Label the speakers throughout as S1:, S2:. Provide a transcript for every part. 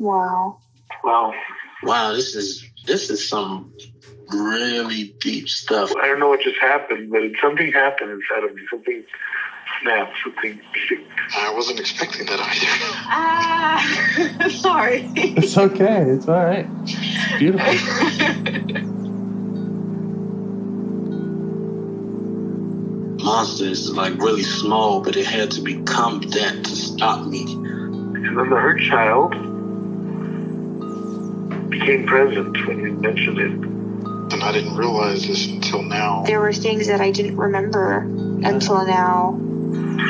S1: Wow.
S2: Wow, this is some really deep stuff.
S3: I don't know what just happened, but something happened inside of me. Something snapped. Something.
S2: I wasn't expecting that
S1: either. Sorry.
S4: It's okay. It's all right. It's beautiful.
S2: Monster is like really small, but it had to become that to stop me.
S3: And then the hurt child became present when you mentioned it.
S2: And I didn't realize this until now.
S1: There were things that I didn't remember until now.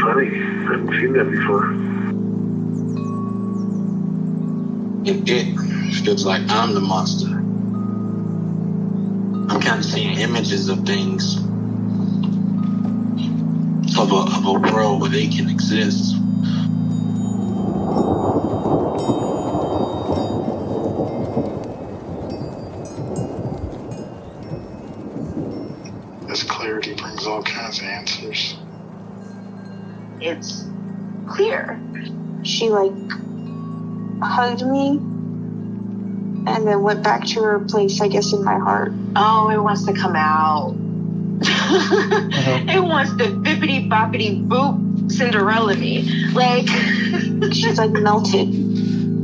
S3: Funny. I haven't seen that before.
S2: It feels like I'm the monster. I'm kind of seeing images of things. Of a world where they can exist. This clarity brings all kinds of answers.
S1: It's clear. She hugged me and then went back to her place, I guess, in my heart. Oh, it wants to come out. It wants to bippity boppity boop Cinderella me. She's melted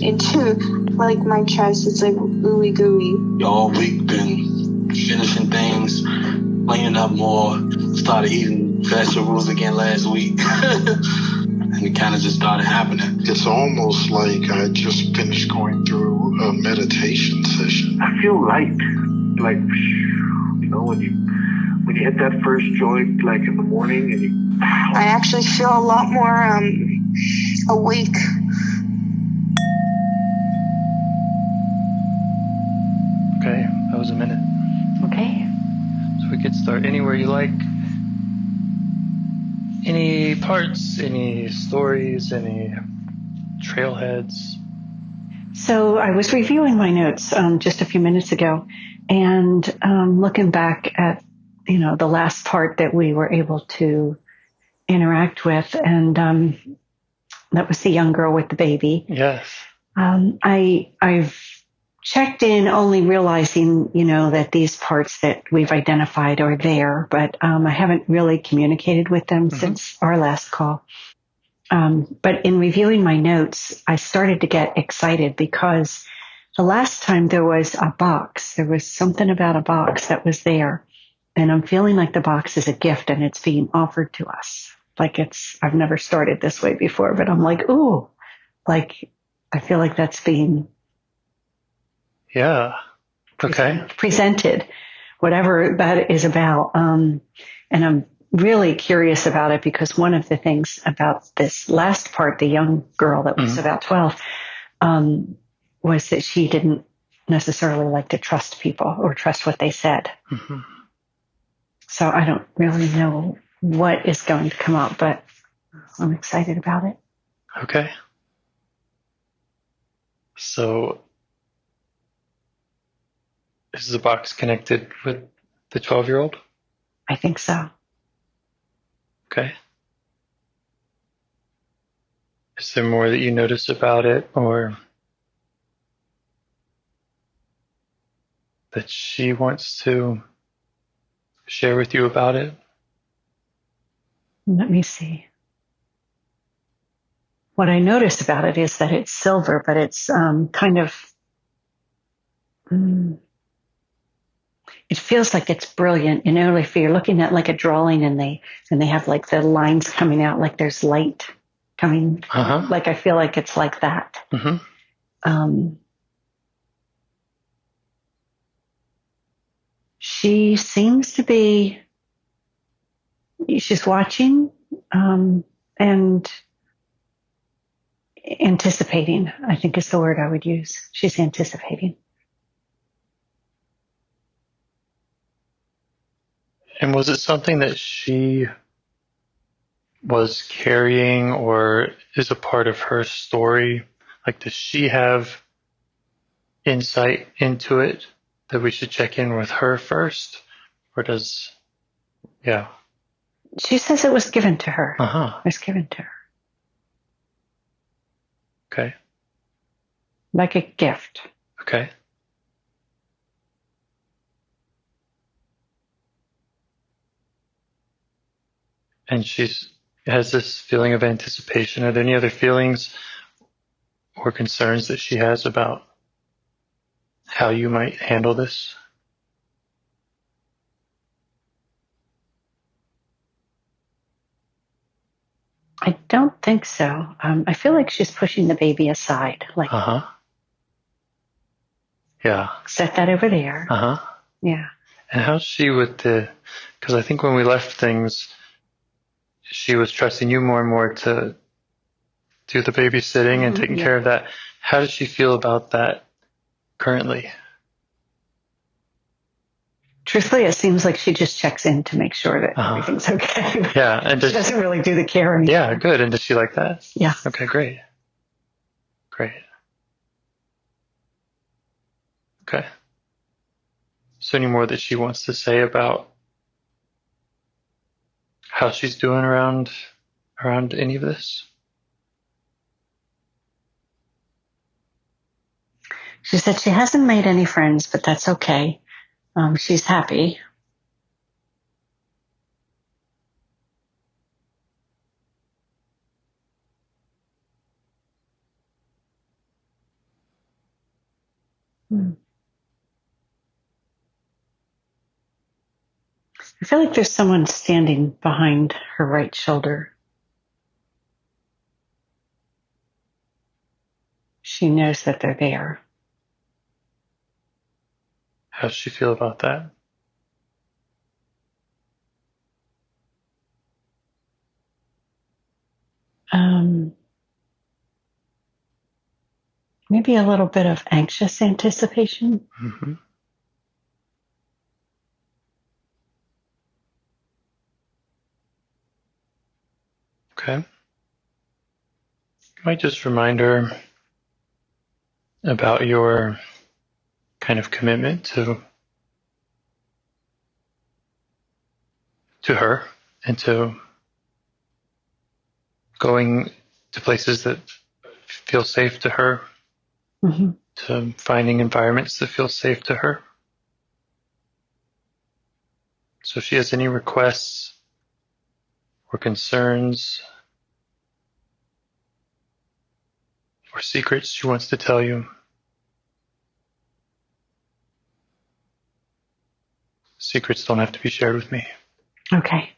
S1: into my chest. It's ooey gooey.
S2: All week been finishing things, cleaning up more, started eating vegetables again last week. And it kind of just started happening. It's almost like I just finished going through a meditation session.
S3: I feel light. When you hit that first joint, in the morning, and
S1: I actually feel a lot more awake.
S4: Okay, that was a minute.
S1: Okay.
S4: So we could start anywhere you like. Any parts, any stories, any trailheads?
S5: So I was reviewing my notes just a few minutes ago and looking back at, the last part that we were able to interact with. And that was the young girl with the baby.
S4: Yes.
S5: I've checked in only realizing, that these parts that we've identified are there, but I haven't really communicated with them since our last call. But in reviewing my notes, I started to get excited because the last time there was a box. There was something about a box that was there. And I'm feeling like the box is a gift and it's being offered to us. I've never started this way before, but I'm ooh, I feel like that's being presented, whatever that is about. And I'm really curious about it because one of the things about this last part, the young girl that was about 12, was that she didn't necessarily like to trust people or trust what they said. Mm-hmm. So I don't really know what is going to come up, but I'm excited about it.
S4: Okay. So is the box connected with the 12-year-old?
S5: I think so.
S4: Okay. Is there more that you notice about it or that she wants to share with you about it?
S5: Let me see. What I noticed about it is that it's silver, but it's it feels like it's brilliant. If you're looking at a drawing and they have the lines coming out, there's light coming. I feel like it's like that. Mm-hmm. She seems to be, she's watching, and anticipating, I think is the word I would use. She's anticipating.
S4: And was it something that she was carrying or is a part of her story? Does she have insight into it that we should check in with her first? Or
S5: She says it was given to her. It was given to her.
S4: Okay.
S5: like a gift.
S4: Okay. And has this feeling of anticipation. Are there any other feelings or concerns that she has about how you might handle this?
S5: I don't think so. I feel like she's pushing the baby aside. Like,
S4: yeah.
S5: Set that over there. Yeah.
S4: And how's she with because I think when we left things, she was trusting you more and more to do the babysitting and taking care of that. How does she feel about that currently?
S5: Truthfully, it seems like she just checks in to make sure that everything's okay.
S4: Yeah. And
S5: she doesn't really do the caring.
S4: Yeah, good. And does she like that?
S5: Yeah.
S4: Okay, great. Great. Okay. So any more that she wants to say about how she's doing around any of this?
S5: She said she hasn't made any friends, but that's okay. She's happy. I feel like there's someone standing behind her right shoulder. She knows that they're there.
S4: How does she feel about that?
S5: Maybe a little bit of anxious anticipation.
S4: Mm-hmm. Okay. You might just remind her about your kind of commitment to her and to going to places that feel safe to her, to finding environments that feel safe to her. So if she has any requests or concerns or secrets she wants to tell you, secrets don't have to be shared with me.
S5: Okay.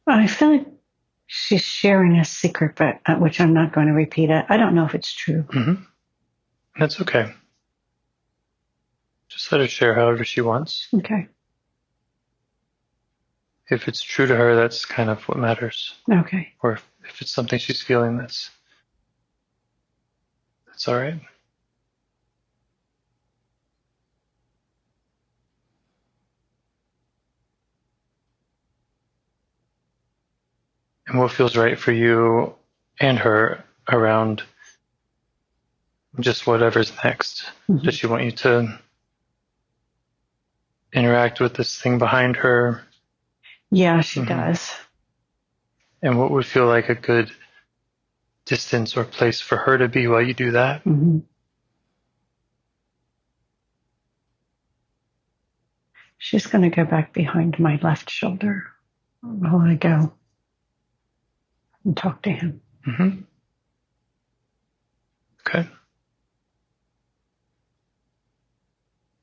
S5: I feel like she's sharing a secret, but which I'm not going to repeat. I don't know if it's true.
S4: Mm-hmm. That's okay. Just let her share however she wants.
S5: Okay.
S4: If it's true to her, that's kind of what matters.
S5: Okay.
S4: Or if it's something she's feeling, that's all right. And what feels right for you and her around just whatever's next? Does she want you to interact with this thing behind her?
S5: Yeah, she does.
S4: And what would feel like a good distance or place for her to be while you do that?
S5: She's going to go back behind my left shoulder while I go and talk to him.
S4: Okay.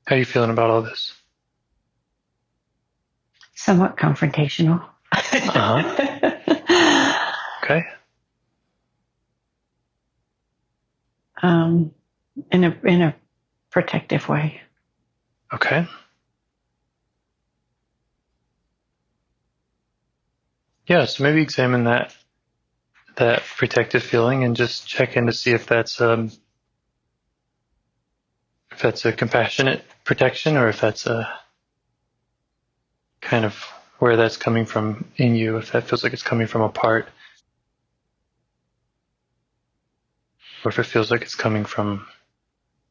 S4: How are you feeling about all this?
S5: Somewhat confrontational.
S4: Okay.
S5: In a protective way.
S4: Okay. Yeah, so maybe examine that protective feeling and just check in to see if that's a compassionate protection or if that's a kind of where that's coming from in you, if that feels like it's coming from a part, or if it feels like it's coming from.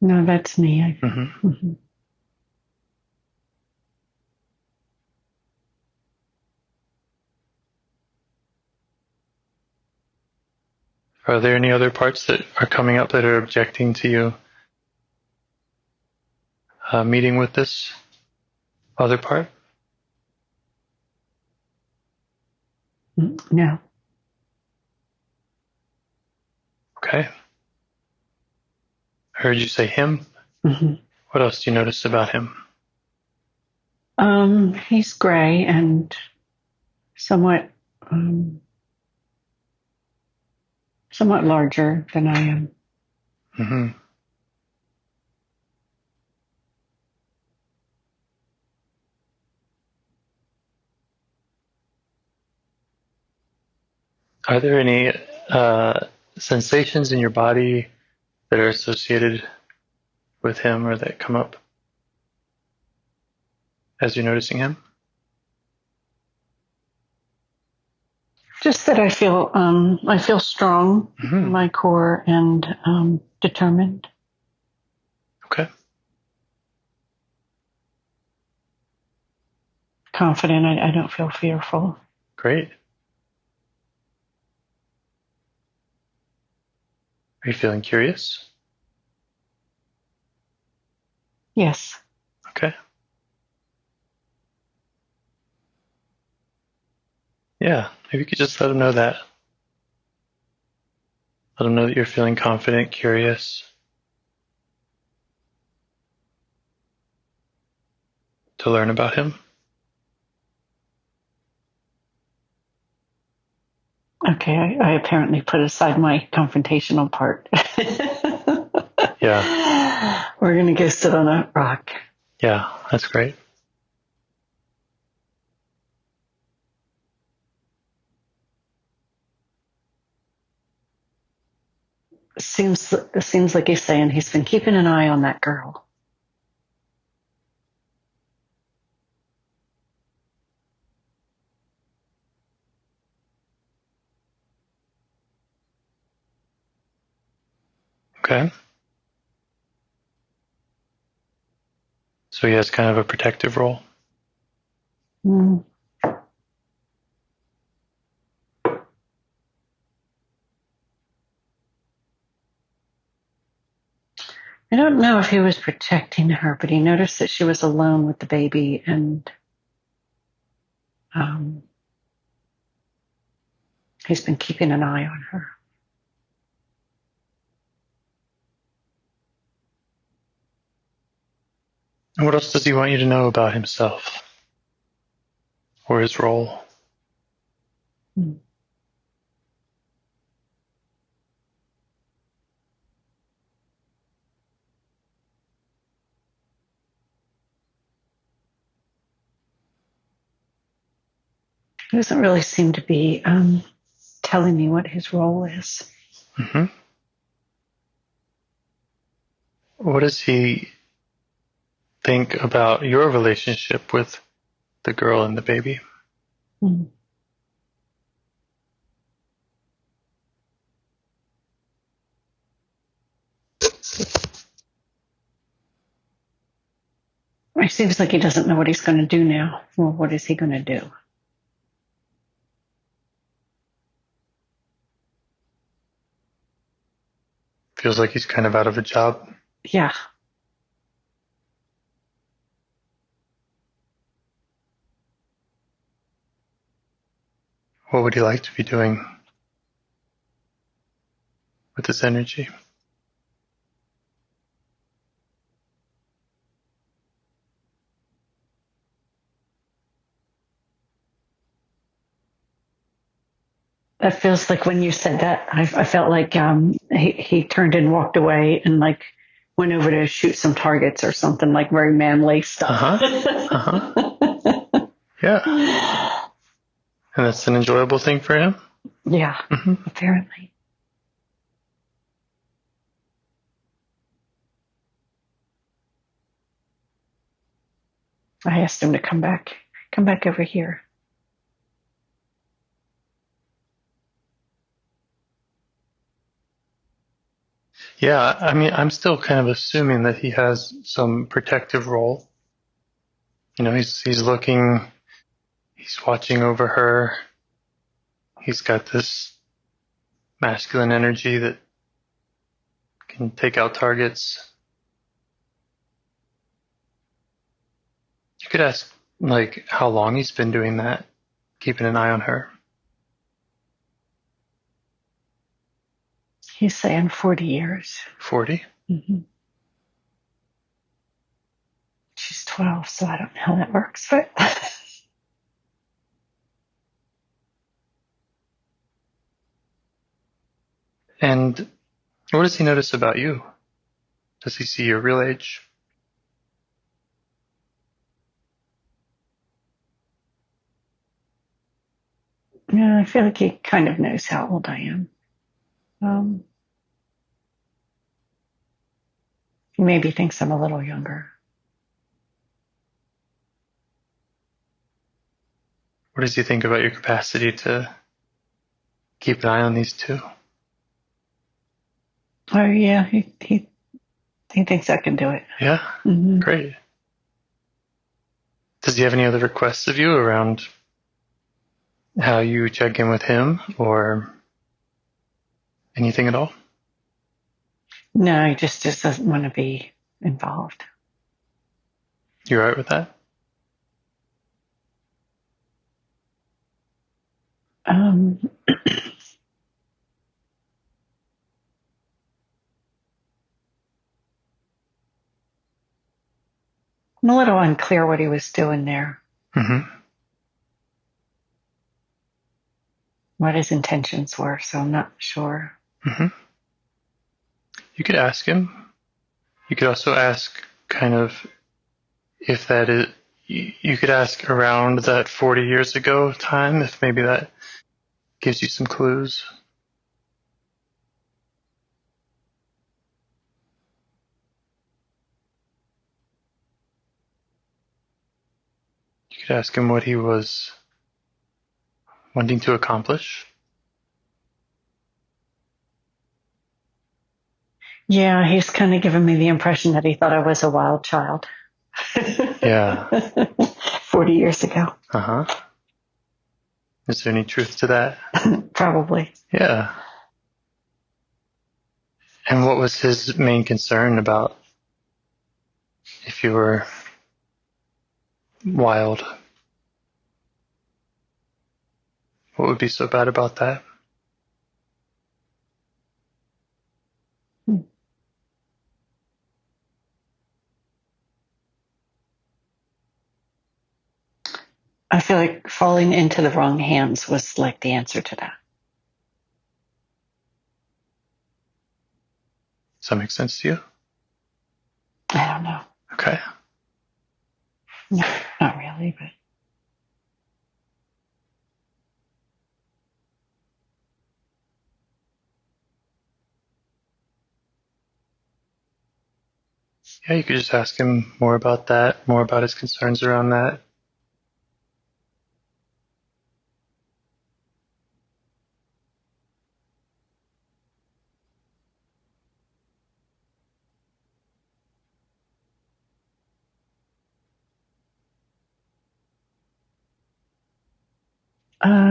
S5: No, that's me.
S4: Mm-hmm. Are there any other parts that are coming up that are objecting to you meeting with this other part?
S5: No.
S4: Okay. I heard you say him.
S5: Mm-hmm.
S4: What else do you notice about him?
S5: He's gray and somewhat somewhat larger than I am.
S4: Mm-hmm. Are there any sensations in your body that are associated with him or that come up as you're noticing him?
S5: Just that I feel strong in my core and determined.
S4: Okay.
S5: Confident. I don't feel fearful.
S4: Great. Are you feeling curious?
S5: Yes.
S4: Okay. Yeah, maybe you could just let him know that. Let him know that you're feeling confident, curious, to learn about him.
S5: Okay, I apparently put aside my confrontational part.
S4: Yeah.
S5: We're going to go sit on a rock.
S4: Yeah, that's great.
S5: Seems like he's saying he's been keeping an eye on that girl.
S4: Okay. So he has kind of a protective role.
S5: Mm. I don't know if he was protecting her, but he noticed that she was alone with the baby and he's been keeping an eye on her.
S4: And what else does he want you to know about himself or his role?
S5: Mm. He doesn't really seem to be telling me what his role is.
S4: Mm-hmm. What does he think about your relationship with the girl and the baby?
S5: Mm. It seems like he doesn't know what he's going to do now. Well, what is he going to do?
S4: Feels like he's kind of out of a job.
S5: Yeah.
S4: What would he like to be doing with this energy?
S5: That feels like when you said that, I felt like he turned and walked away and like went over to shoot some targets or something, like very manly stuff.
S4: Yeah. And that's an enjoyable thing for him?
S5: Yeah, apparently. I asked him to come back over here.
S4: Yeah, I mean, I'm still kind of assuming that he has some protective role. You know, he's looking, he's watching over her. He's got this masculine energy that can take out targets. You could ask, like, how long he's been doing that, keeping an eye on her.
S5: He's saying 40 years.
S4: 40?
S5: Mm-hmm. She's 12, so I don't know how that works, but
S4: And what does he notice about you? Does he see your real age?
S5: yeah, I feel like he kind of knows how old I am. He maybe thinks I'm a little younger.
S4: What does he think about your capacity to keep an eye on these two?
S5: Oh yeah, he thinks I can do it.
S4: Yeah?
S5: Mm-hmm.
S4: Great. Does he have any other requests of you around how you check in with him or anything at all?
S5: No, he just doesn't want to be involved.
S4: You all right with that?
S5: I'm a little unclear what he was doing there,
S4: Mm-hmm.
S5: what his intentions were, so I'm not sure.
S4: Mm-hmm. You could ask him. You could also ask kind of if that is, you could ask around that 40 years ago time, if maybe that gives you some clues. You could ask him what he was wanting to accomplish.
S5: Yeah, he's kind of given me the impression that he thought I was a wild child.
S4: Yeah.
S5: 40 years ago.
S4: Uh-huh. Is there any truth to that?
S5: Probably.
S4: Yeah. And what was his main concern about if you were wild? What would be so bad about that?
S5: I feel like falling into the wrong hands was like the answer to that.
S4: Does that make sense to you?
S5: I don't know.
S4: Okay.
S5: No, not really, but
S4: Yeah, you could just ask him more about that, more about his concerns around that.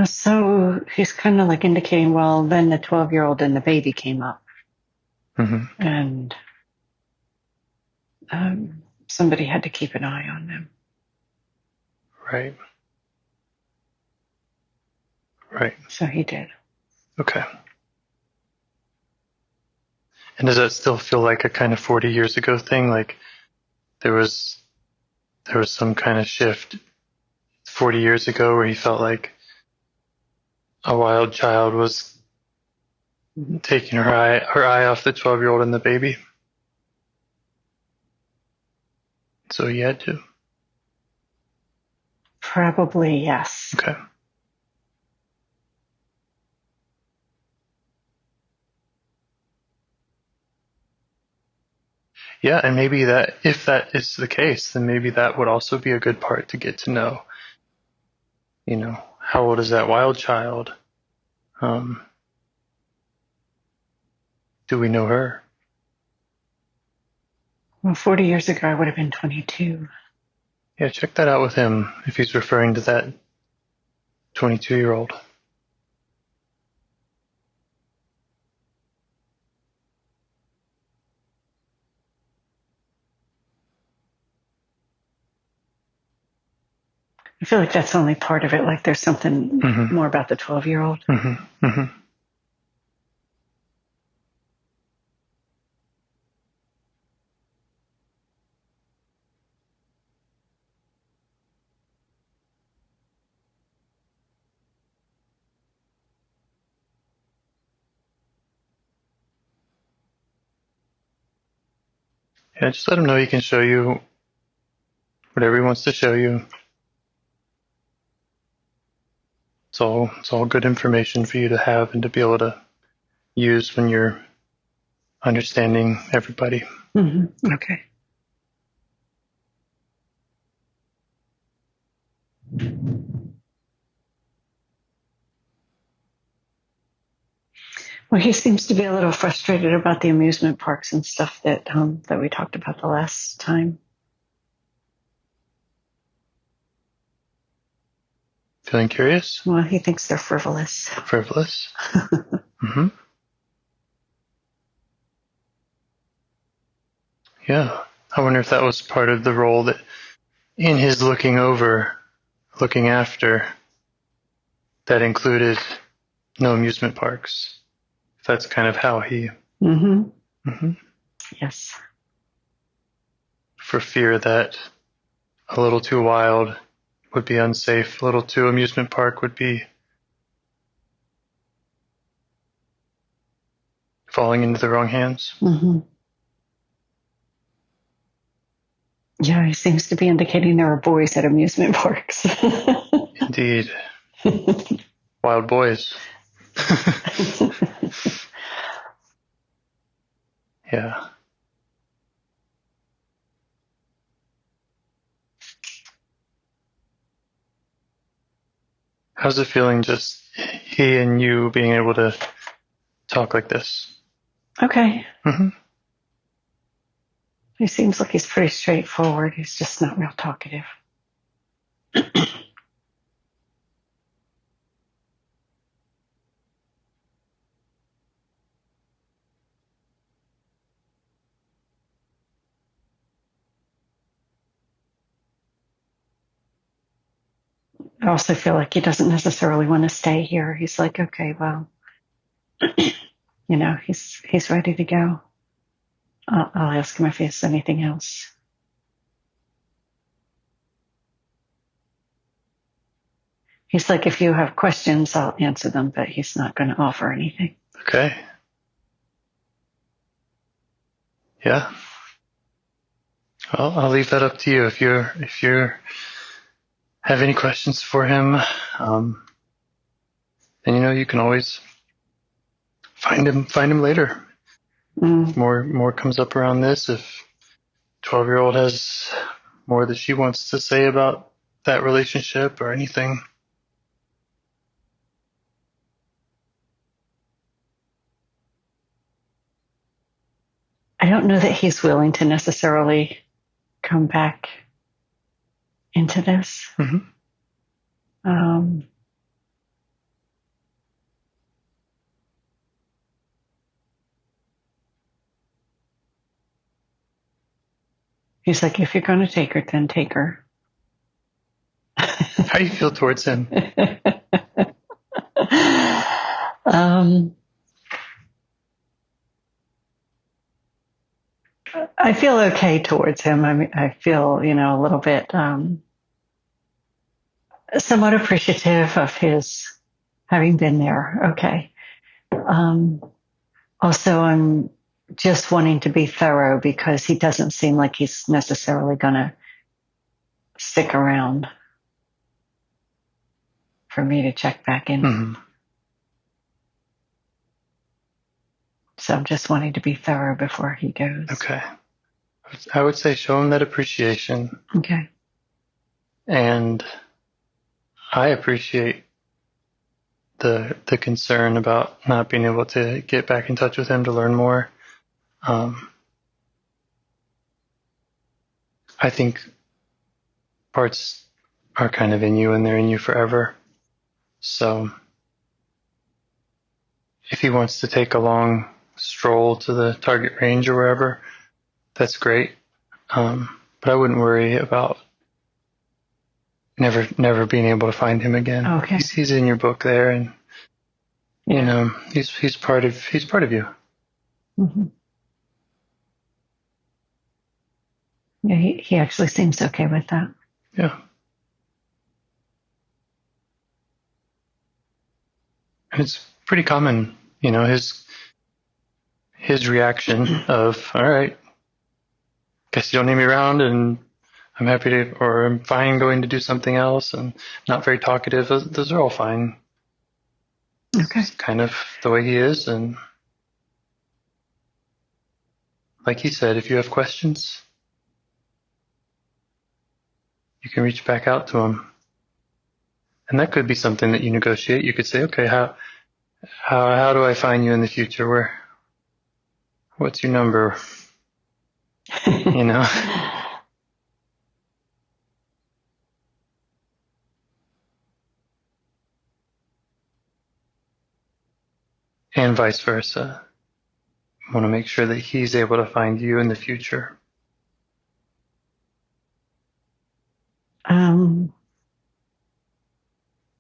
S5: so he's kind of like indicating, well, then the 12-year-old and the baby came up,
S4: Mm-hmm.
S5: and somebody had to keep an eye on them.
S4: Right. Right.
S5: So he did.
S4: Okay. And does that still feel like a kind of 40 years ago thing? Like there was some kind of shift 40 years ago where he felt like a wild child was taking her eye off the 12-year-old and the baby. So he had to.
S5: Probably, yes.
S4: Okay. Yeah, and maybe that, if that is the case, then maybe that would also be a good part to get to know. You know, how old is that wild child? Do we know her?
S5: Well, 40 years ago, I would have been 22.
S4: Yeah, check that out with him if he's referring to that 22-year-old.
S5: I feel like that's only part of it. Like there's something more about the 12-year-old.
S4: Mm-hmm. Mm-hmm. Yeah, just let him know he can show you whatever he wants to show you. It's all good information for you to have and to be able to use when you're understanding everybody.
S5: Mm-hmm. Okay. Well, he seems to be a little frustrated about the amusement parks and stuff that we talked about the last time.
S4: Feeling curious?
S5: Well, he thinks they're frivolous.
S4: Frivolous? Mm-hmm. Yeah. I wonder if that was part of the role that in his looking after, that included no amusement parks. That's kind of how he...
S5: Mm-hmm. Yes.
S4: For fear that a little too wild would be unsafe, a little too amusement park would be falling into the wrong hands.
S5: Mm-hmm. Yeah, he seems to be indicating there are boys at amusement parks.
S4: Indeed. Wild boys. Yeah. How's it feeling just he and you being able to talk like this?
S5: Okay.
S4: Mm-hmm.
S5: He seems like he's pretty straightforward. He's just not real talkative. I also feel like he doesn't necessarily want to stay here. He's like, okay, well, he's ready to go. I'll ask him if he has anything else. He's like, if you have questions, I'll answer them, but he's not going to offer anything.
S4: Okay. Yeah. Well, I'll leave that up to you. If you have any questions for him, then you can always find him later. More comes up around this. If 12-year-old has more that she wants to say about that relationship or anything.
S5: I don't know that he's willing to necessarily come back into this.
S4: Mm-hmm.
S5: He's like, if you're going to take her, then take her.
S4: How do you feel towards him?
S5: I feel okay towards him. I mean, I feel, a little bit somewhat appreciative of his having been there. Okay. Also, I'm just wanting to be thorough because he doesn't seem like he's necessarily going to stick around for me to check back in.
S4: Mm-hmm.
S5: So I'm just wanting to be thorough before he goes.
S4: Okay. I would say show him that appreciation.
S5: Okay.
S4: And I appreciate the concern about not being able to get back in touch with him to learn more. I think parts are kind of in you and they're in you forever. So if he wants to take a long stroll to the target range or wherever, that's great. But I wouldn't worry about never being able to find him again.
S5: Okay.
S4: He's in your book there, and he's part of you.
S5: Mm-hmm. Yeah, he actually seems okay with that.
S4: Yeah. And it's pretty common, his reaction of, all right, guess you don't need me around, and I'm happy to, or I'm fine going to do something else, and not very talkative. Those are all fine.
S5: Okay.
S4: It's kind of the way he is, and like he said, if you have questions, you can reach back out to him. And that could be something that you negotiate. You could say, okay, how do I find you in the future? What's your number? And vice versa. I want to make sure that he's able to find you in the future.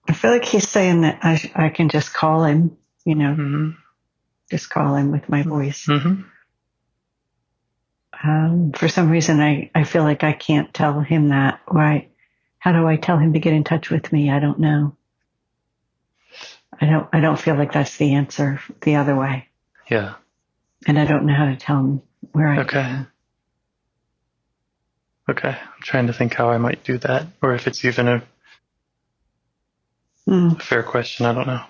S5: I feel like he's saying that I can just call him,
S4: Mm-hmm.
S5: just call him with my voice.
S4: Mm-hmm.
S5: For some reason, I feel like I can't tell him that. Why? How do I tell him to get in touch with me? I don't know. I don't feel like that's the answer the other way.
S4: Yeah.
S5: And I don't know how to tell him where I
S4: Okay.
S5: am.
S4: Okay. I'm trying to think how I might do that, or if it's even a fair question. I don't know.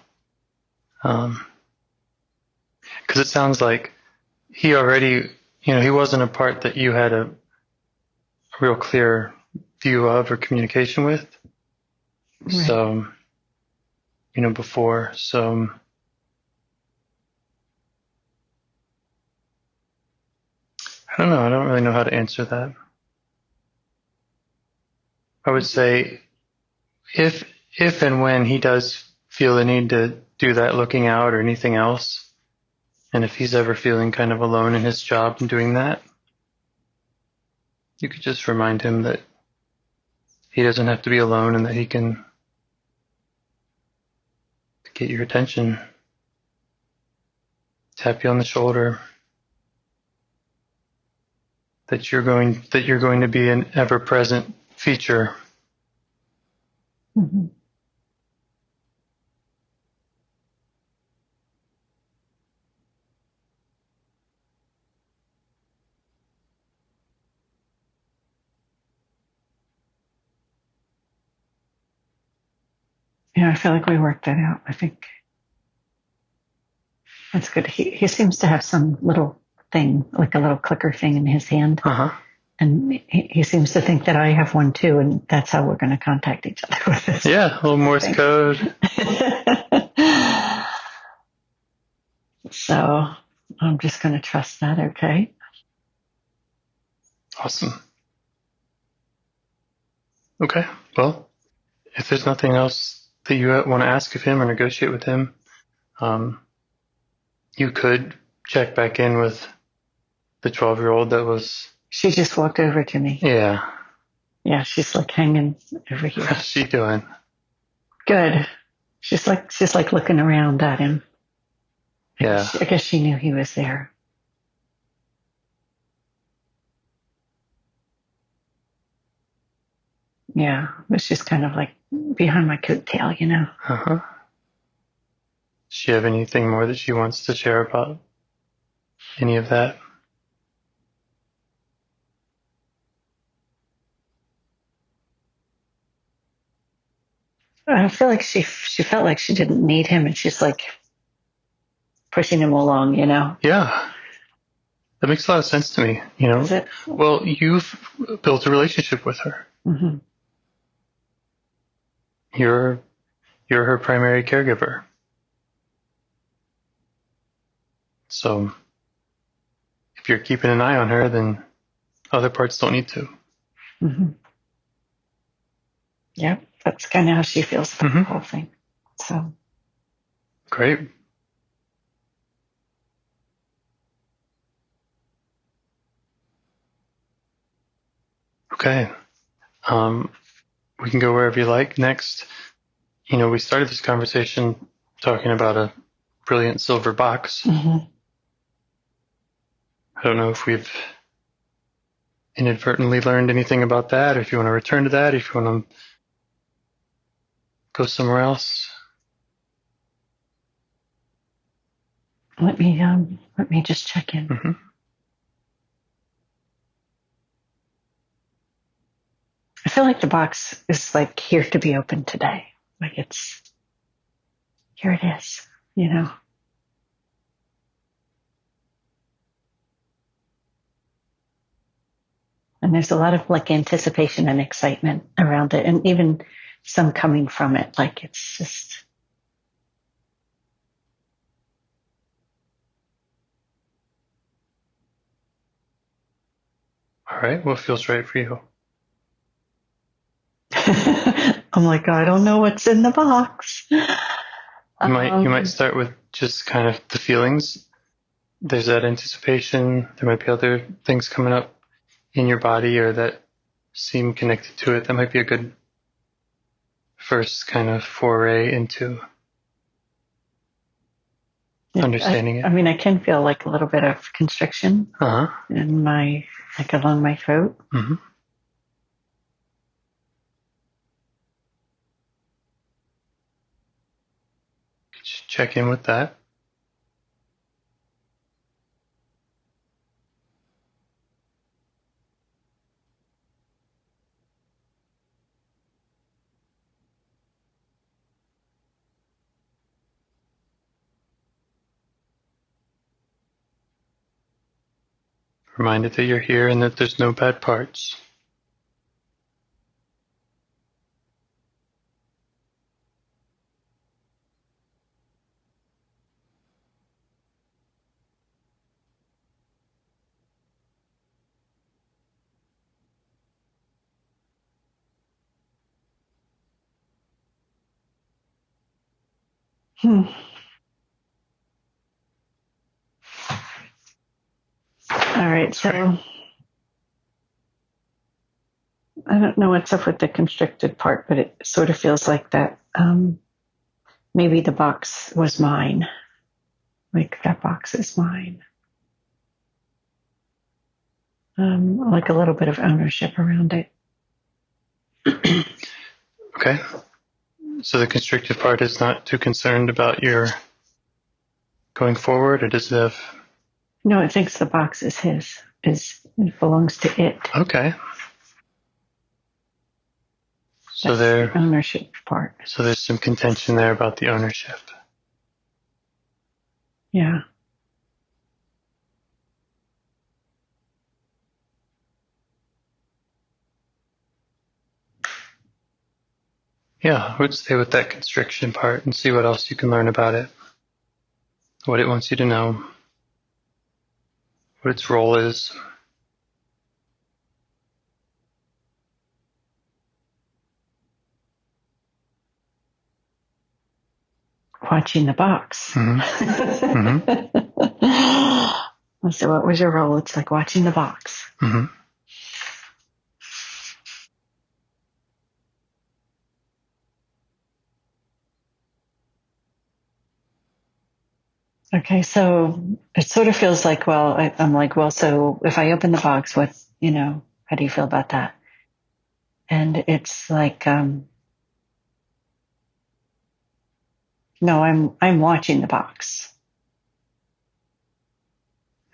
S4: Because it sounds like he already, he wasn't a part that you had a real clear view of or communication with.
S5: Right.
S4: So, before. So, I don't know. I don't really know how to answer that. I would say if and when he does feel the need to do that looking out or anything else, and if he's ever feeling kind of alone in his job and doing that, you could just remind him that he doesn't have to be alone and that he can get your attention, tap you on the shoulder, that you're going to be an ever-present feature.
S5: Mm-hmm. Yeah, I feel like we worked that out. I think that's good. He seems to have some little thing, like a little clicker thing in his hand.
S4: Uh-huh.
S5: And he seems to think that I have one too, and that's how we're going to contact each other with this.
S4: Yeah, a little Morse code.
S5: So I'm just going to trust that, okay?
S4: Awesome. Okay, well, if there's nothing else that you want to ask of him or negotiate with him, you could check back in with the 12-year-old that was...
S5: She just walked over to me.
S4: Yeah.
S5: Yeah, she's like hanging over here.
S4: How's she doing?
S5: Good. She's like looking around at him.
S4: Yeah.
S5: I guess she knew he was there. Yeah, but she's kind of like behind my coattail,
S4: Uh-huh. Does she have anything more that she wants to share about any of that?
S5: I feel like she felt like she didn't need him, and she's like pushing him along,
S4: Yeah. That makes a lot of sense to me,
S5: Is it?
S4: Well, you've built a relationship with her.
S5: Mm-hmm.
S4: You're her primary caregiver. So if you're keeping an eye on her, then other parts don't need to.
S5: Mm-hmm. Yep, that's kind of how she feels about the whole thing. So
S4: great. Okay. We can go wherever you like. Next, we started this conversation talking about a brilliant silver box.
S5: mm-hmm.
S4: I don't know if we've inadvertently learned anything about that, or if you want to return to that, if you want to go somewhere else.
S5: Let me just check in.
S4: Mm-hmm.
S5: I feel like the box is like here to be opened today. Like here it is, And there's a lot of like anticipation and excitement around it, and even some coming from it. Like it's just.
S4: All right. What feels right for you?
S5: I'm like, I don't know what's in the box.
S4: You might start with just kind of the feelings. There's that anticipation. There might be other things coming up in your body or that seem connected to it. That might be a good first kind of foray into understanding it.
S5: I mean, I can feel like a little bit of constriction in along my throat.
S4: Mm-hmm. Just check in with that. Reminded that you're here and that there's no bad parts.
S5: All right, so I don't know what's up with the constricted part, but it sort of feels like that maybe the box was mine. Like that box is mine. Like a little bit of ownership around it.
S4: Okay. So the constricted part is not too concerned about your going forward, or does it have...
S5: No, it thinks the box is his. It belongs to it.
S4: Okay. So
S5: That's the ownership part.
S4: So there's some contention there about the ownership.
S5: Yeah.
S4: Yeah, I would stay with that constriction part and see what else you can learn about it. What it wants you to know. What its role is.
S5: Watching the box.
S4: Mm-hmm. Mm-hmm.
S5: So what was your role? It's like watching the box.
S4: Mm-hmm.
S5: Okay, so it sort of feels like, I'm like, so if I open the box, how do you feel about that? And it's like, no, I'm watching the box.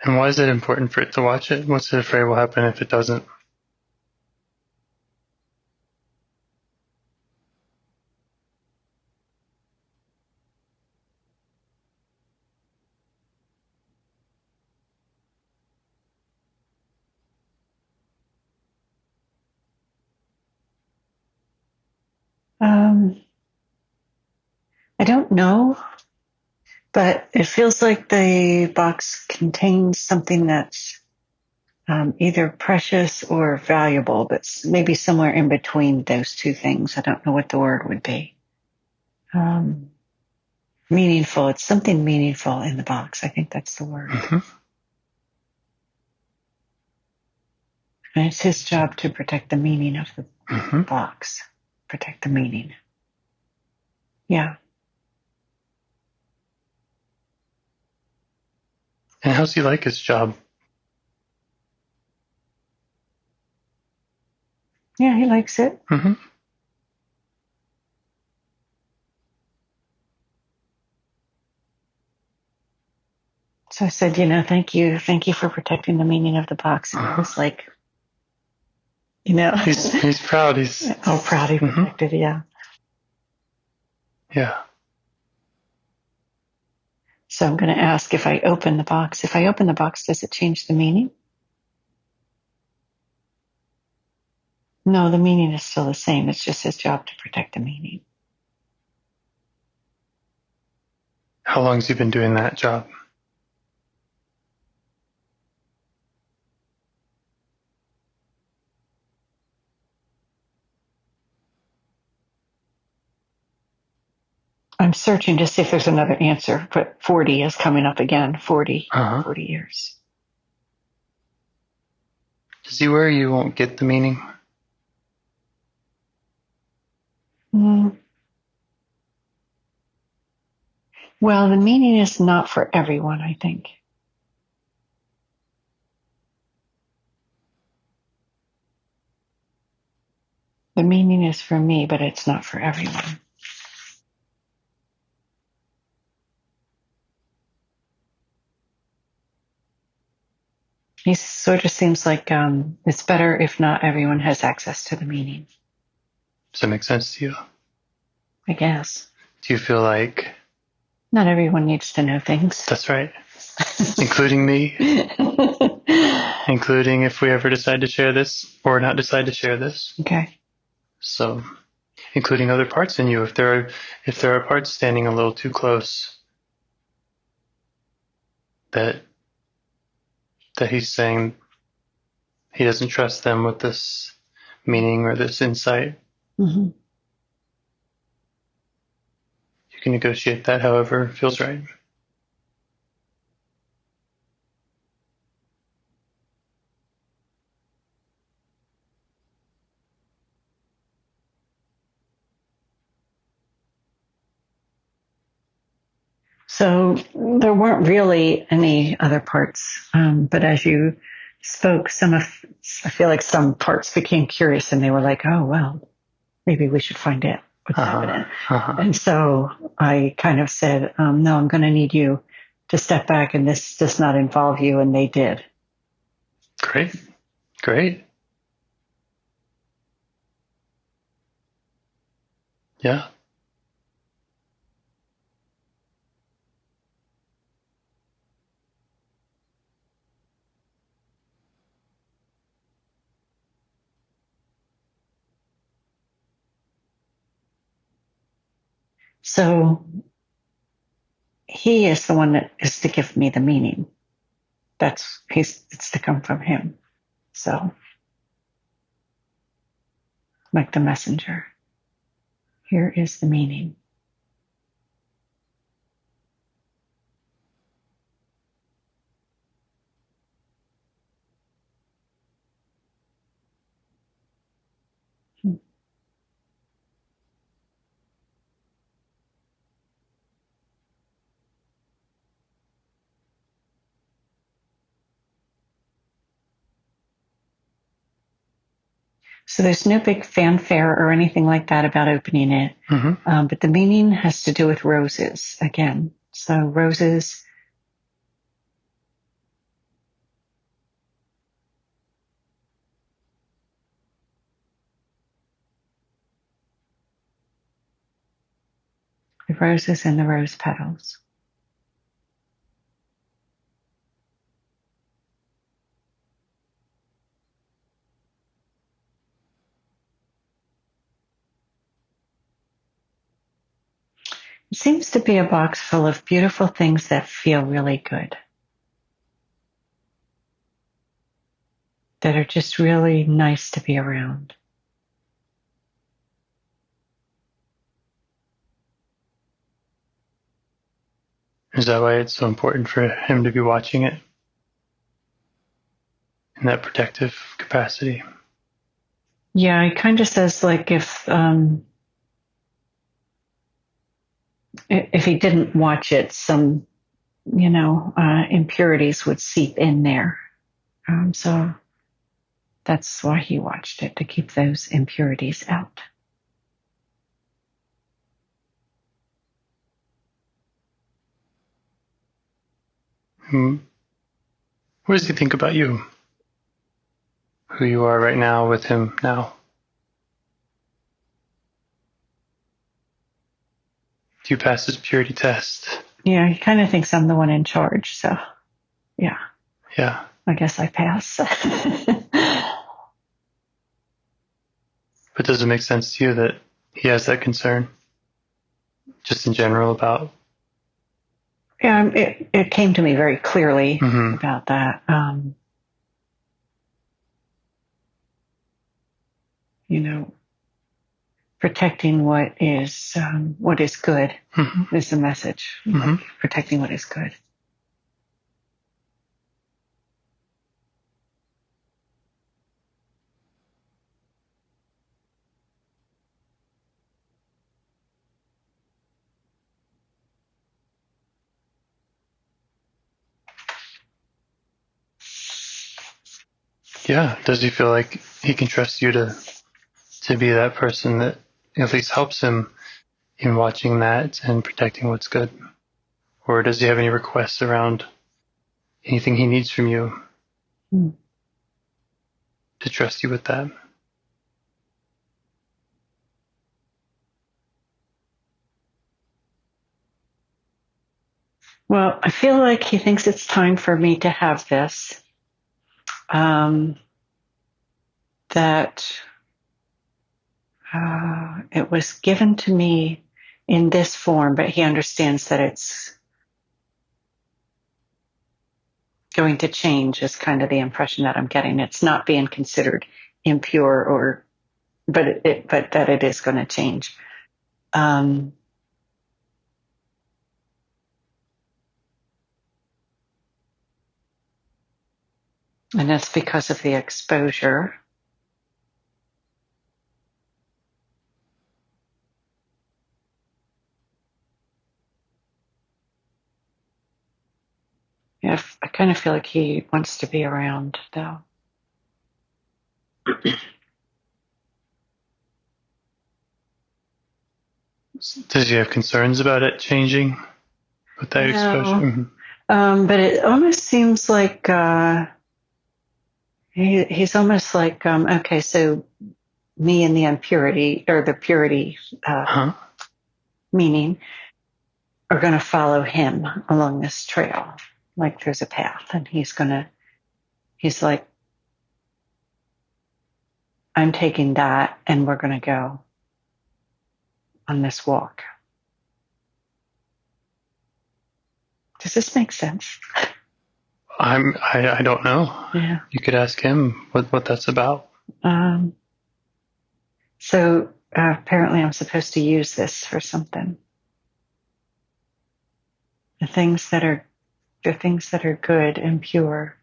S4: And why is it important for it to watch it? What's it afraid will happen if it doesn't?
S5: I don't know, but it feels like the box contains something that's either precious or valuable, but maybe somewhere in between those two things. I don't know what the word would be. Meaningful. It's something meaningful in the box. I think that's the word.
S4: Mm-hmm.
S5: And it's his job to protect the meaning of the
S4: Mm-hmm.
S5: box. Protect the meaning. Yeah.
S4: And how's he like his job?
S5: Yeah, he likes it.
S4: Mm-hmm.
S5: So I said, thank you for protecting the meaning of the box. And he was like,
S4: He's proud. He's
S5: oh, proud he protected. Yeah.
S4: Yeah.
S5: So I'm going to ask if I open the box. If I open the box, does it change the meaning? No, the meaning is still the same. It's just his job to protect the meaning.
S4: How long has he been doing that job?
S5: I'm searching to see if there's another answer, but 40 is coming up again. 40 years.
S4: Does he worry you won't get the meaning?
S5: Well, the meaning is not for everyone, I think. The meaning is for me, but it's not for everyone. He sort of seems like it's better if not everyone has access to the meaning.
S4: Does that make sense to you?
S5: I guess.
S4: Do you feel like...
S5: Not everyone needs to know things.
S4: That's right. Including me. Including if we ever decide to share this or not decide to share this.
S5: Okay.
S4: So, including other parts in you. If there are parts standing a little too close that he's saying he doesn't trust them with this meaning or this insight.
S5: Mm-hmm.
S4: You can negotiate that however feels right.
S5: So there weren't really any other parts, but as you spoke, I feel like some parts became curious and they were like, oh, well, maybe we should find out what's happening. And so I kind of said, no, I'm going to need you to step back and this does not involve you. And they did.
S4: Great. Yeah.
S5: So he is the one that is to give me the meaning. It's to come from him. So, like the messenger, here is the meaning. So there's no big fanfare or anything like that about opening it.
S4: Mm-hmm.
S5: But the meaning has to do with roses again. So roses. The roses and the rose petals. It seems to be a box full of beautiful things that feel really good. that are just really nice to be around.
S4: Is that why it's so important for him to be watching it in that protective capacity?
S5: Yeah, he kind of says like if he didn't watch it, some impurities would seep in there. So that's why he watched it, to keep those impurities out.
S4: What does he think about you? Who you are right now with him now? Do you pass his purity test?
S5: Yeah, he kind of thinks I'm the one in charge. So, yeah.
S4: Yeah.
S5: I guess I pass.
S4: But does it make sense to you that he has that concern? Just in general about?
S5: Yeah, it came to me very clearly about that. Protecting what is good is the message. Like protecting what is good.
S4: Yeah. Does he feel like he can trust you to be that person that at least helps him in watching that and protecting what's good? Or does he have any requests around anything he needs from you to trust you with that?
S5: Well, I feel like he thinks it's time for me to have this. That it was given to me in this form, but he understands that it's going to change, is kind of the impression that I'm getting. It's not being considered impure, but that it is going to change. And that's because of the exposure. Yeah, I kind of feel like he wants to be around, though.
S4: Does he have concerns about it changing with that exposure?
S5: But it almost seems like he's almost like, okay, so me and the impurity, or the purity meaning, are going to follow him along this trail. Like there's a path, and he's like, I'm taking that, and we're going to go on this walk. Does this make sense?
S4: I don't know.
S5: Yeah.
S4: You could ask him what that's about.
S5: So apparently I'm supposed to use this for something. The things that are good and pure.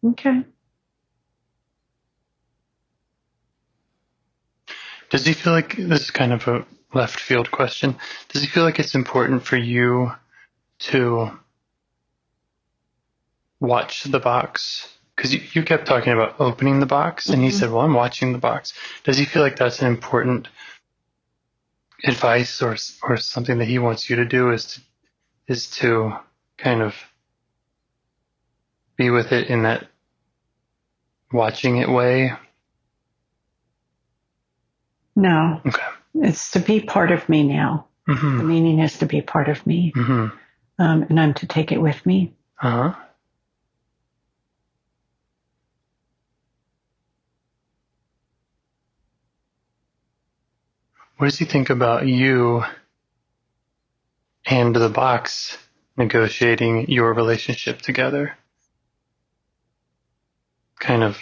S5: Okay.
S4: Does he feel like, this is kind of a left field question, does he feel like it's important for you to watch the box? Because you kept talking about opening the box, and he said, well, I'm watching the box. Does he feel like that's an important advice or something that he wants you to do, is to kind of be with it in that watching it way?
S5: No.
S4: Okay.
S5: It's to be part of me now. The meaning is to be part of me. And I'm to take it with me.
S4: Uh-huh. What does he think about you and the box negotiating your relationship together, kind of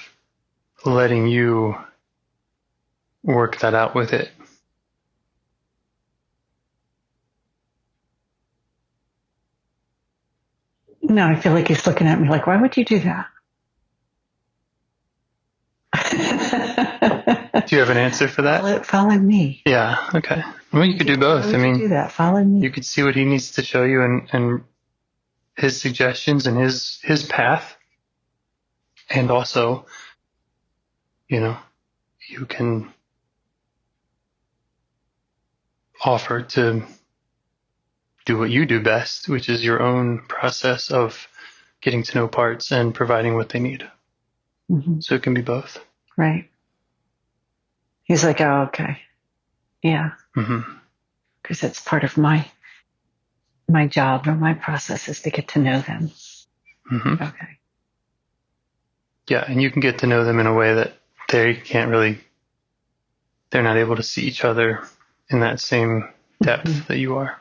S4: letting you work that out with it.
S5: No, I feel like he's looking at me like, why would you do that?
S4: Do you have an answer for that?
S5: Follow me.
S4: Yeah. Okay. Well, you could do both.
S5: Why would you do that? Follow me.
S4: You could see what he needs to show you and his suggestions and his path. And also, you can offer to do what you do best, which is your own process of getting to know parts and providing what they need.
S5: Mm-hmm.
S4: So it can be both.
S5: Right. He's like, oh, okay. Yeah.
S4: Mm-hmm.
S5: Because it's part of my job or my process is to get to know them.
S4: Mm-hmm.
S5: Okay.
S4: Yeah, and you can get to know them in a way that they're not able to see each other in that same depth that you are.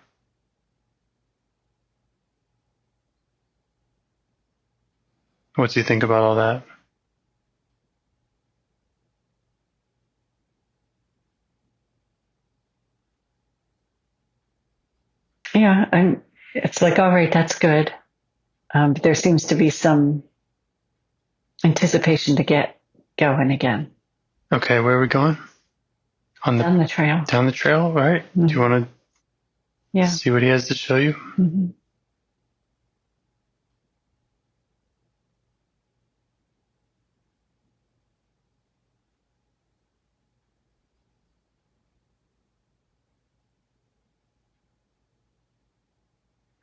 S4: What do you think about all that?
S5: Yeah, it's like, all right, that's good. But there seems to be some anticipation to get going again.
S4: Okay, where are we going?
S5: Down the trail.
S4: Down the trail, all right. Mm-hmm. Do you want to see what he has to show you?
S5: Mm-hmm.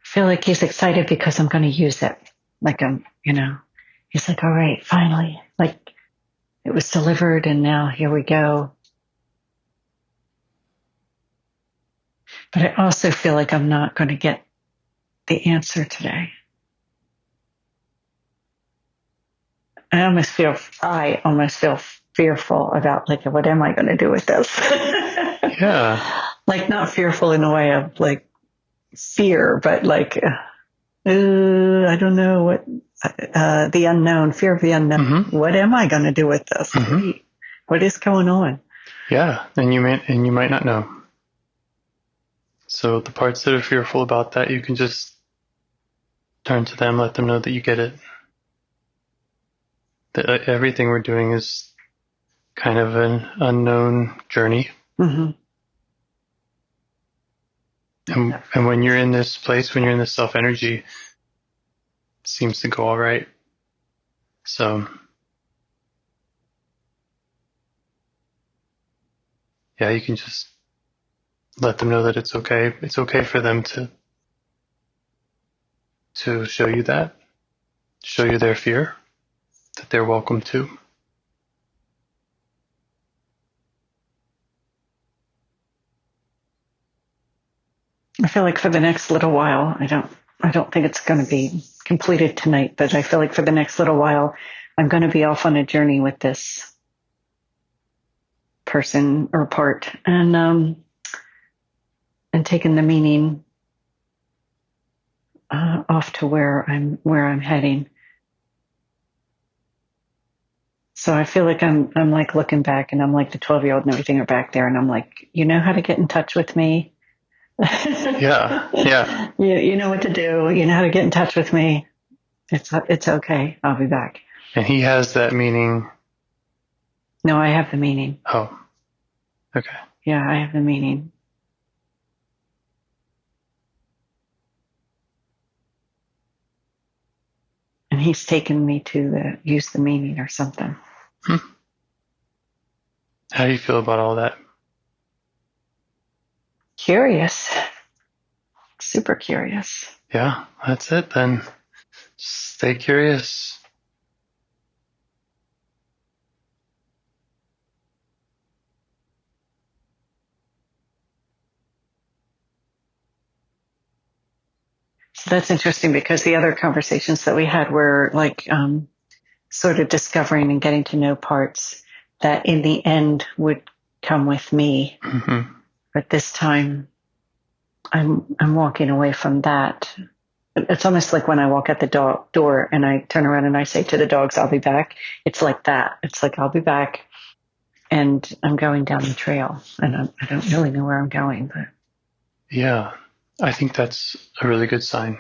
S5: I feel like he's excited because I'm going to use it. Like he's like, all right, finally, like it was delivered and now here we go. But I also feel like I'm not going to get the answer today. I almost feel fearful about like, what am I going to do with this?
S4: Yeah.
S5: Like not fearful in a way of like fear, but like, I don't know what, the unknown, fear of the unknown. Mm-hmm. What am I going to do with this? Mm-hmm. What is going on?
S4: Yeah. And you might not know. So the parts that are fearful about that, you can just turn to them, let them know that you get it. That everything we're doing is kind of an unknown journey.
S5: Mm-hmm.
S4: And when you're in this place, when you're in this self-energy, it seems to go all right. So, yeah, you can just let them know that it's okay. It's okay for them to show you that, show you their fear, that they're welcome to.
S5: I feel like for the next little while, I don't think it's going to be completed tonight, but I feel like for the next little while, I'm going to be off on a journey with this person or part and taking the meaning off to where I'm heading. So I feel like I'm like looking back and I'm like the 12-year-old and everything are back there and I'm like, you know how to get in touch with me?
S4: Yeah.
S5: You know what to do. You know how to get in touch with me. It's okay. I'll be back.
S4: And he has that meaning.
S5: No, I have the meaning.
S4: Oh, okay.
S5: Yeah, I have the meaning. And he's taken me to use the meaning or something.
S4: How do you feel about all that?
S5: Curious. Super curious.
S4: Yeah, that's it then. Just stay curious.
S5: So that's interesting because the other conversations that we had were like sort of discovering and getting to know parts that in the end would come with me.
S4: Mm-hmm.
S5: But this time I'm walking away from that It's almost like when I walk out the door and I turn around and I say to the dogs, I'll be back. It's like that. It's like, I'll be back. And I'm going down the trail. And I don't really know where I'm going, but.
S4: Yeah, I think that's a really good sign.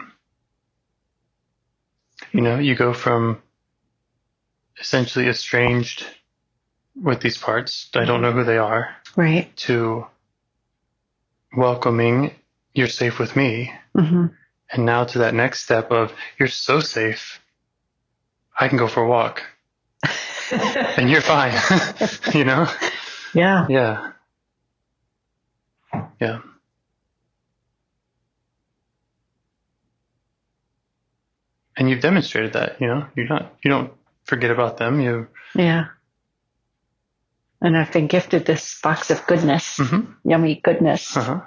S4: You go from essentially estranged with these parts, I don't know who they are,
S5: Right.
S4: to welcoming, you're safe with me.
S5: Mm-hmm.
S4: And now to that next step of, you're so safe, I can go for a walk. And you're fine.
S5: Yeah.
S4: Yeah. Yeah. And you've demonstrated that, you don't forget about them.
S5: Yeah. And I've been gifted this box of goodness, yummy goodness.
S4: Uh-huh.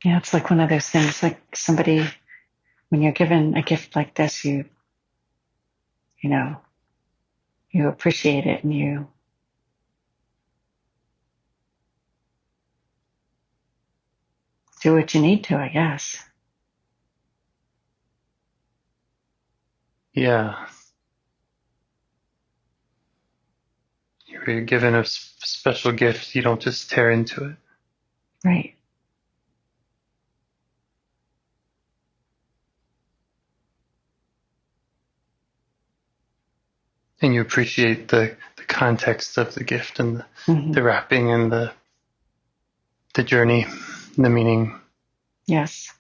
S5: Yeah, it's like one of those things, like somebody, when you're given a gift like this, you appreciate it and you do what you need to, I guess.
S4: Yeah. You're given a special gift. You don't just tear into it.
S5: Right.
S4: And you appreciate the context of the gift and the wrapping and the journey, the meaning.
S5: Yes.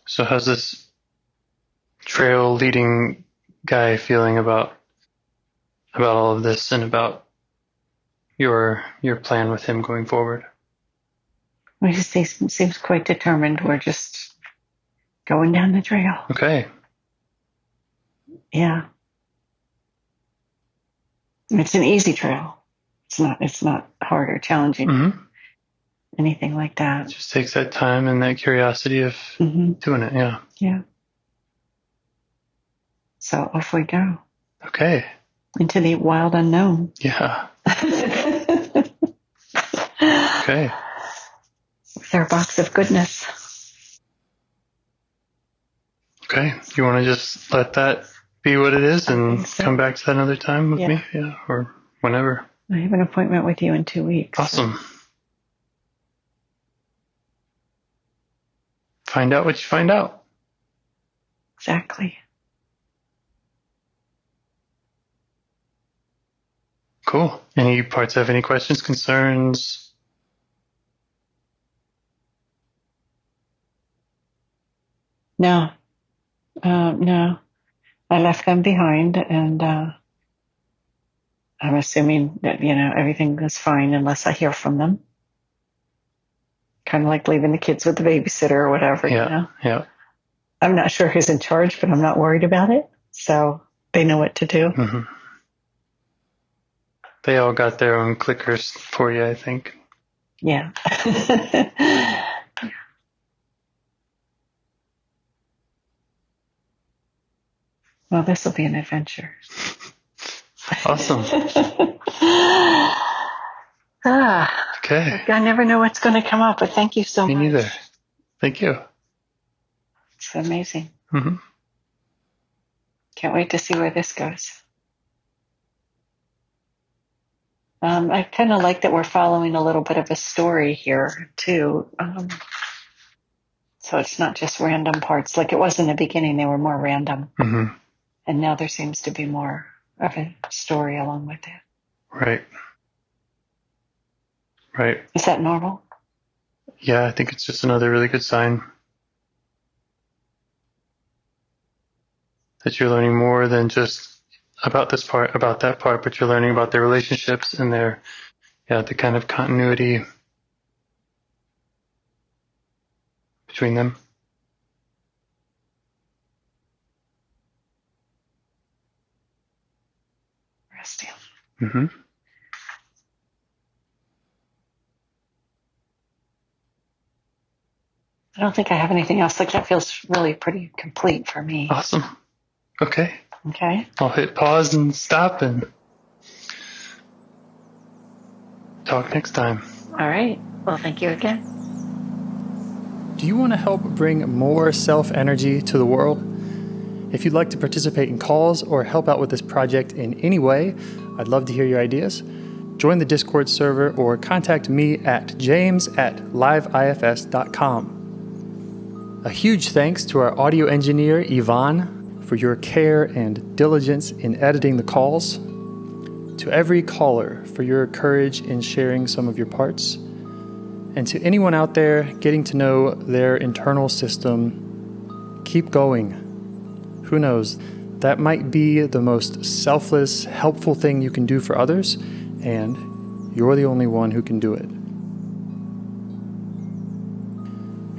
S4: So how's this trail leading guy feeling about all of this and about your plan with him going forward?
S5: Well, he seems quite determined. We're just going down the trail.
S4: Okay.
S5: Yeah. It's an easy trail. It's not hard or challenging. Anything like that.
S4: It just takes that time and that curiosity of doing it. Yeah.
S5: Yeah. So off we go.
S4: Okay.
S5: Into the wild unknown.
S4: Yeah. Okay.
S5: With our box of goodness.
S4: Okay. You want to just let that be what it is and come back to that another time with me? Yeah. Or whenever.
S5: I have an appointment with you in 2 weeks.
S4: Awesome. So. Find out what you find out.
S5: Exactly.
S4: Cool. Any parts have any questions, concerns?
S5: No. No. I left them behind and I'm assuming that, everything is fine unless I hear from them. Kind of like leaving the kids with the babysitter or whatever,
S4: Yeah.
S5: I'm not sure who's in charge, but I'm not worried about it. So they know what to do.
S4: Mm-hmm. They all got their own clickers for you, I think.
S5: Yeah. Well, this will be an adventure.
S4: Awesome. Okay.
S5: I never know what's going to come up, but thank you so much.
S4: Me neither. Thank you.
S5: It's amazing.
S4: Mm-hmm.
S5: Can't wait to see where this goes. I kind of like that we're following a little bit of a story here, too. So it's not just random parts. Like it was in the beginning, they were more random.
S4: Mm-hmm.
S5: And now there seems to be more of a story along with it.
S4: Right. Right.
S5: Is that normal?
S4: Yeah, I think it's just another really good sign that you're learning more than just about this part, about that part, but you're learning about their relationships and the kind of continuity between them.
S5: Interesting.
S4: Mm-hmm.
S5: I don't think I have anything else. Like, that feels really pretty complete for me.
S4: Awesome. Okay.
S5: Okay.
S4: I'll hit pause and stop and talk next time.
S5: All right. Well, thank you again.
S6: Do you want to help bring more self-energy to the world? If you'd like to participate in calls or help out with this project in any way, I'd love to hear your ideas. Join the Discord server or contact me at james@liveifs.com. A huge thanks to our audio engineer, Yvonne, for your care and diligence in editing the calls. To every caller for your courage in sharing some of your parts. And to anyone out there getting to know their internal system, keep going. Who knows, that might be the most selfless, helpful thing you can do for others, and you're the only one who can do it.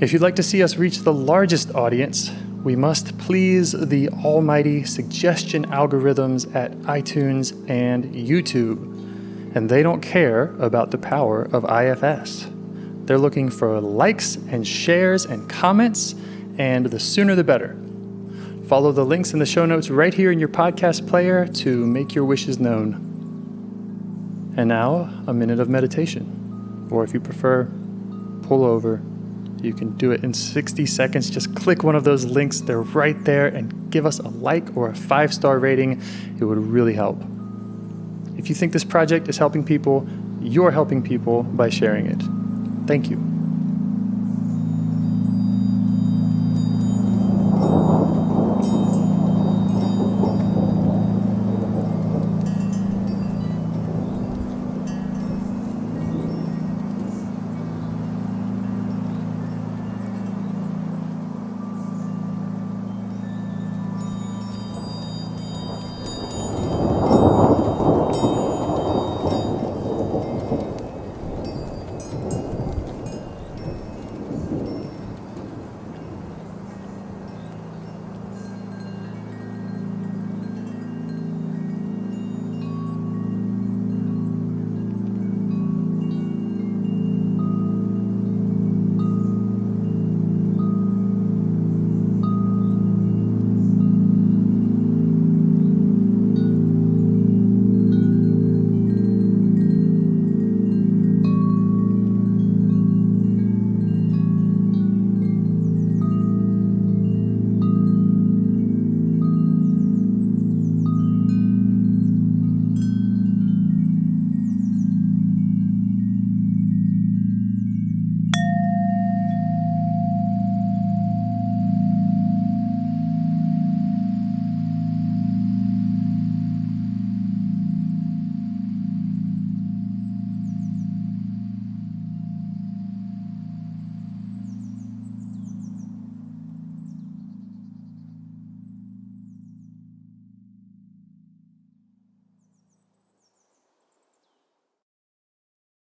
S6: If you'd like to see us reach the largest audience, we must please the almighty suggestion algorithms at iTunes and YouTube. And they don't care about the power of IFS. They're looking for likes and shares and comments, and the sooner the better. Follow the links in the show notes right here in your podcast player to make your wishes known. And now, a minute of meditation. Or if you prefer, pull over. You can do it in 60 seconds. Just click one of those links. They're right there, and give us a like or a 5-star rating. It would really help. If you think this project is helping people, you're helping people by sharing it. Thank you.